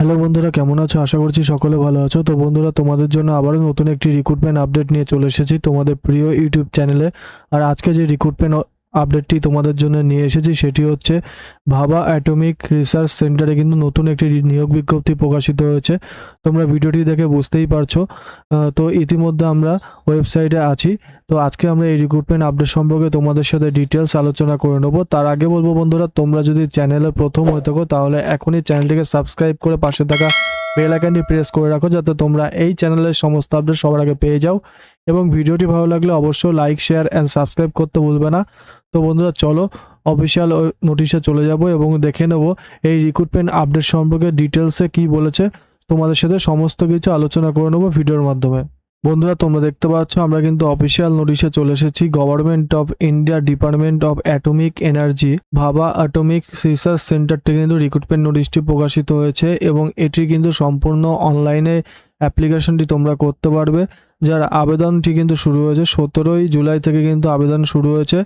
Hello বন্ধুরা, কেমন আছো? আশা করছি সকলে ভালো আছো। তো বন্ধুরা, তোমাদের জন্য আবারও নতুন একটি রিক্রুটমেন্ট আপডেট নিয়ে চলে এসেছি তোমাদের প্রিয় ইউটিউব চ্যানেলে। আর আজকে যে রিক্রুটমেন্ট আপডেটটি তোমাদের জন্য নিয়ে এসেছি সেটি হচ্ছে ভাবা অ্যাটমিক রিসার্চ সেন্টারে কিন্তু নতুন একটি নিয়োগ বিজ্ঞপ্তি প্রকাশিত হয়েছে। তোমরা ভিডিওটি দেখে বুঝতেই পারছো। তো ইতিমধ্যে আমরা ওয়েবসাইটে আছি। তো আজকে আমরা এই রিক্রুটমেন্ট আপডেট সম্পর্কে তোমাদের সাথে ডিটেলস আলোচনা করে নেব। তার আগে বলবো বন্ধুরা, তোমরা যদি চ্যানেলে প্রথম হয়ে থাকো তাহলে এখনই চ্যানেলটিকে সাবস্ক্রাইব করে পাশে থাকা বেল আইকনটি প্রেস করে রাখো, যাতে তোমরা এই চ্যানেলের সমস্ত আপডেট সবার আগে পেয়ে যাও। এবং ভিডিওটি ভালো লাগলে অবশ্যই লাইক, শেয়ার অ্যান্ড সাবস্ক্রাইব করতে ভুলবে না। তো বন্ধুরা, চলো অফিসিয়াল নোটিশে চলে যাব এবং দেখে নেব এই রিক্রুটমেন্ট আপডেট সম্পর্কে ডিটেলসে কি বলেছে। তোমাদের সাথে সমস্ত কিছু আলোচনা করে নেব ভিডিওর মাধ্যমে। বন্ধুরা, তোমরা দেখতে পাচ্ছ আমরা কিন্তু অফিসিয়াল নোটিশে চলে এসেছি। Government of India department of atomic energy ভাবা অ্যাটমিক রিসার্চ সেন্টার থেকে কিন্তু রিক্রুটমেন্ট নোটিশটি প্রকাশিত হয়েছে এবং এটি কিন্তু সম্পূর্ণ অনলাইনে অ্যাপ্লিকেশনটি তোমরা করতে পারবে। যার আবেদনটি কিন্তু শুরু হয়েছে 17ই জুলাই থেকে কিন্তু আবেদন শুরু হয়েছে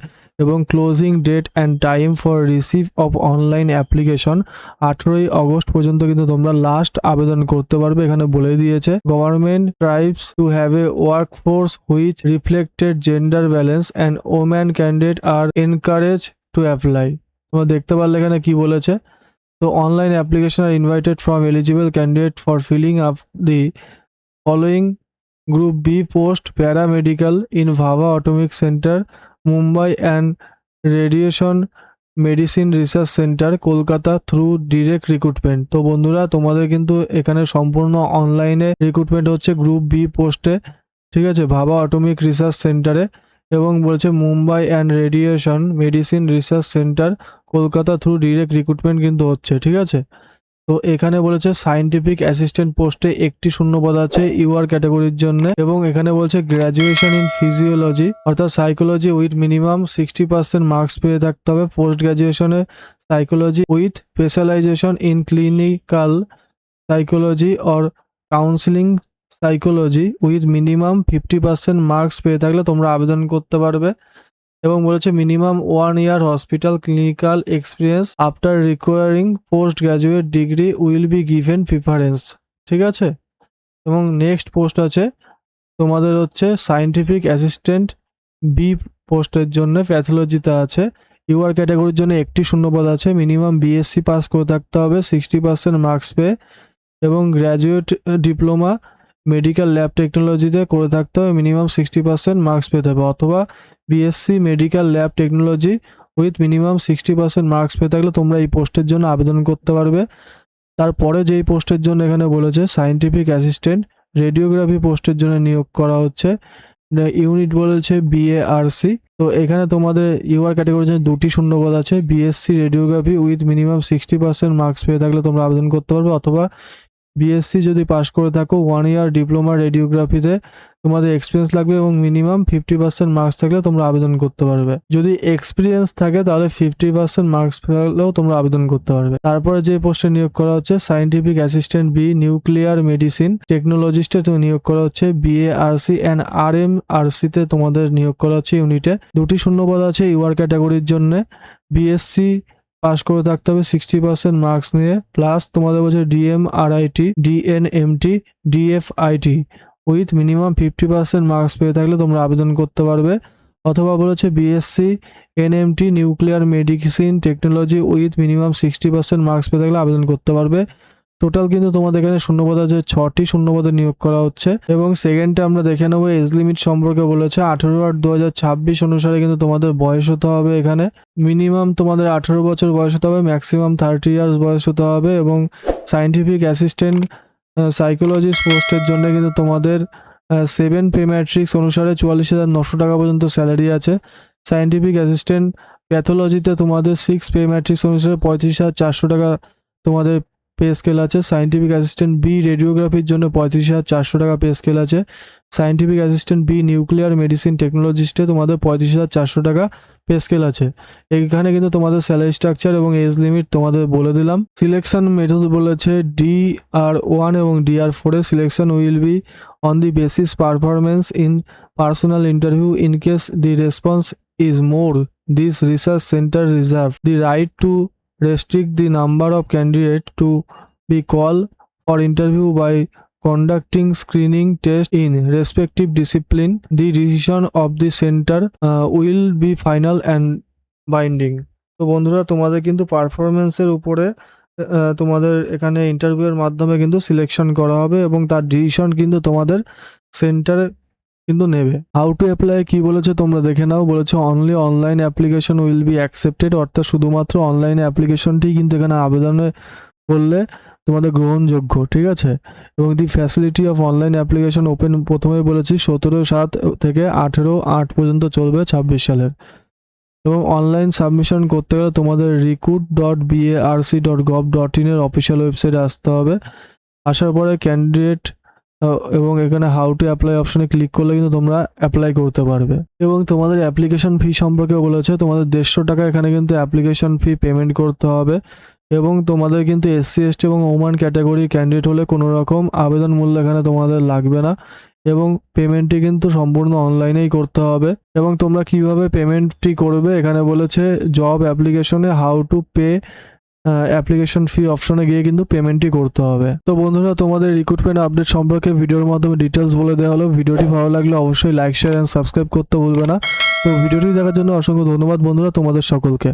এবং closing date and time for receive of online application 18ই আগস্ট পর্যন্ত কিন্তু তোমরা লাস্ট আবেদন করতে পারবে। এখানে বলে দিয়েছে government tries to have a work force which reflected gender balance and woman candidate are encourage to apply. তোমরা দেখতে পারলে এখানে কি বলেছে। তো online application are invited from eligible candidate for filling up the following group B post paramedical in Bhabha atomic centre Mumbai and radiation medicine research centre Kolkata through direct recruitment. তো বন্ধুরা, তোমাদের কিন্তু এখানে সম্পূর্ণ অনলাইনে রিক্রুটমেন্ট হচ্ছে গ্রুপ বি পোস্টে, ঠিক আছে, ভাবা অ্যাটমিক রিসার্চ সেন্টারে। এবং বলছে Mumbai and radiation medicine research centre Kolkata through direct recruitment কিন্তু হচ্ছে, ঠিক আছে। তো এখানে বলেছে সায়েন্টিফিক অ্যাসিস্ট্যান্ট পোস্টে একটি শূন্যপদ আছে ইউআর ক্যাটাগরির জন্য। এবং এখানে বলছে গ্র্যাজুয়েশন ইন ফিজিওলজি অর্থাৎ সাইকোলজি উইথ মিনিমাম 60% মার্কস পেয়ে থাকতে হবে। পোস্ট গ্র্যাজুয়েশনে psychology with specialisation in clinical psychology or counselling psychology with minimum 50% marks পেয়ে থাকলে তোমরা আবেদন করতে পারবে। এবং বলেছে minimum 1 year hospital clinical experience after requiring post graduate degree will be given preference, ঠিক আছে। এবং নেক্সট পোস্ট আছে তোমাদের হচ্ছে সায়েন্টিফিক অ্যাসিস্ট্যান্ট বি পোস্টের জন্য প্যাথোলজিতে আছে। ইউআর ক্যাটাগরির জন্য একটি শূন্যপদ আছে। মিনিমাম বিএসসি পাস করে থাকতে হবে 60% মার্কস পেয়ে এবং গ্র্যাজুয়েট ডিপ্লোমা মেডিকেল ল্যাব টেকনোলজিতে করে থাকতে হবে, মিনিমাম 60% মার্কস পেতে হবে, অথবা BSc medical lab technology with minimum 60% marks পেয়ে থাকলে তোমরা এই পোস্টের জন্য আবেদন করতে পারবে। তারপরে যেই পোস্টের জন্য এখানে বলেছে সায়েন্টিফিক অ্যাসিস্ট্যান্ট রেডিওগ্রাফি পোস্টের জন্য নিয়োগ করা হচ্ছে। ইউনিট বলেছে বিএআরসি। তো এখানে তোমাদের ইউআর ক্যাটাগরির জন্য দুটি শূন্যপদ আছে। BSc radiography with minimum 60% marks পেয়ে থাকলে তোমরা আবেদন করতে পারবে, অথবা বিএসসি যদি পাস করে থাকো 1 ইয়ার ডিপ্লোমা রেডিওগ্রাফিতে তোমাদের এক্সপিরিয়েন্স লাগবে এবং মিনিমাম 50% মার্কস থাকলে তোমরা আবেদন করতে পারবে। যদি এক্সপিরিয়েন্স থাকে তাহলে 50% মার্কস পেলেও তোমরা আবেদন করতে পারবে। তারপরে যে পোস্টে নিয়োগ করা হচ্ছে scientific assistant B nuclear medicine টেকনোলজিস্টে নিয়োগ করা হচ্ছে বিএআরসি অ্যান্ড আরএমআরসিতে তোমাদের নিয়োগ করা হচ্ছে ইউনিটে। দুটি শূন্যপদ আছে ইউআর ক্যাটাগরির জন্য। বিএসসি পাস করে থাকতে হবে 60% মার্কস নিয়ে, প্লাস তোমাদের বলছে DMRIT DNMT DFIT with minimum 50% marks পেয়ে থাকলে তোমরা আবেদন করতে পারবে, অথবা বলেছে BSc NMT nuclear medicine technology with minimum 60% marks পেয়ে থাকলে আবেদন করতে পারবে। টোটাল কিন্তু তোমাদের এখানে শূন্যপদ আছে 6টি শূন্যপদে নিয়োগ করা হচ্ছে। এবং সেকেন্ডে আমরা দেখে নেবো এজ লিমিট সম্পর্কে বলেছে 18/8/2026 অনুসারে কিন্তু তোমাদের বয়স হতে হবে। এখানে মিনিমাম তোমাদের 18 বছর বয়স হতে হবে, ম্যাক্সিমাম 30 ইয়ার্স বয়স হতে হবে। এবং সায়েন্টিফিক অ্যাসিস্ট্যান্ট সাইকোলজিস্ট পোস্টের জন্য কিন্তু তোমাদের 7 পে ম্যাট্রিক্স অনুসারে 44,900 টাকা পর্যন্ত স্যালারি আছে। সায়েন্টিফিক অ্যাসিস্ট্যান্ট প্যাথোলজিতে তোমাদের 6 পে ম্যাট্রিক্স অনুসারে 35,400 টাকা তোমাদের পে স্কেল আছে। সায়েন্টিফিক অ্যাসিস্ট্যান্ট বি রেডিওগ্রাফির জন্য 35,400 টাকা পে স্কেল আছে। Scientific assistant B nuclear medicine টেকনোলজিস্টে তোমাদের 35,400 টাকা পে স্কেল আছে। এখানে কিন্তু তোমাদের স্যালারি স্ট্রাকচার এবং এজ লিমিট তোমাদের বলে দিলাম। সিলেকশন মেথড বলেছে DR1 এবং DR4 এ selection will be on the basis performance in personal interview in case the response is more this research centre reserve the right two restrict the number of candidates to be called for interview by conducting screening test in respective discipline. The decision of the center will be final and binding. তো বন্ধুরা, তোমাদের কিন্তু পারফরমেন্সের উপরে তোমাদের এখানে ইন্টারভিউয়ের মাধ্যমে কিন্তু সিলেকশন করা হবে এবং তার ডিসিশন কিন্তু তোমাদের সেন্টার কিন্তু নেবে। হাউ টু অ্যাপ্লাই কি বলেছে তোমরা দেখে নাও। বলেছে only online application will be accepted, অর্থাৎ শুধুমাত্র অনলাইনে অ্যাপ্লিকেশনটি কিন্তু এখানে আবেদনে করলে তোমাদের গ্রহণযোগ্য, ঠিক আছে। এবং the facility of online application open প্রথমেই বলেছি 17/7 থেকে 18/8 পর্যন্ত চলবে 26 সালের। এবং অনলাইন সাবমিশন করতে গেলে তোমাদের recruit.barc.gov.in এর অফিসিয়াল ওয়েবসাইটে আসতে হবে। আসার পরে ক্যান্ডিডেট এবং এখানে হাউ টু অ্যাপ্লাই অপশনে ক্লিক করলে কিন্তু তোমরা অ্যাপ্লাই করতে পারবে। এবং তোমাদের অ্যাপ্লিকেশন ফি সম্পর্কে বলেছে তোমাদের 150 টাকা এখানে কিন্তু অ্যাপ্লিকেশন ফি পেমেন্ট করতে হবে। এবং তোমাদের কিন্তু SC ST এবং ওমান ক্যাটাগরির ক্যান্ডিডেট হলে কোনো রকম আবেদন মূল্য এখানে তোমাদের লাগবে না এবং পেমেন্টটি কিন্তু সম্পূর্ণ অনলাইনেই করতে হবে। এবং তোমরা কিভাবে পেমেন্টটি করবে এখানে বলেছে জব অ্যাপ্লিকেশনে how to pay application fee অপশনে গিয়ে কিন্তু পেমেন্টই করতে হবে। তো বন্ধুরা, তোমাদের রিক্রুটমেন্ট আপডেট সম্পর্কে ভিডিওর মাধ্যমে ডিটেলস বলে দেওয়া হলো। ভিডিওটি ভালো লাগলে অবশ্যই লাইক শেয়ার অ্যান্ড সাবস্ক্রাইব করতে ভুলবে না। তো ভিডিওটি দেখার জন্য অসংখ্য ধন্যবাদ বন্ধুরা তোমাদের সকলকে।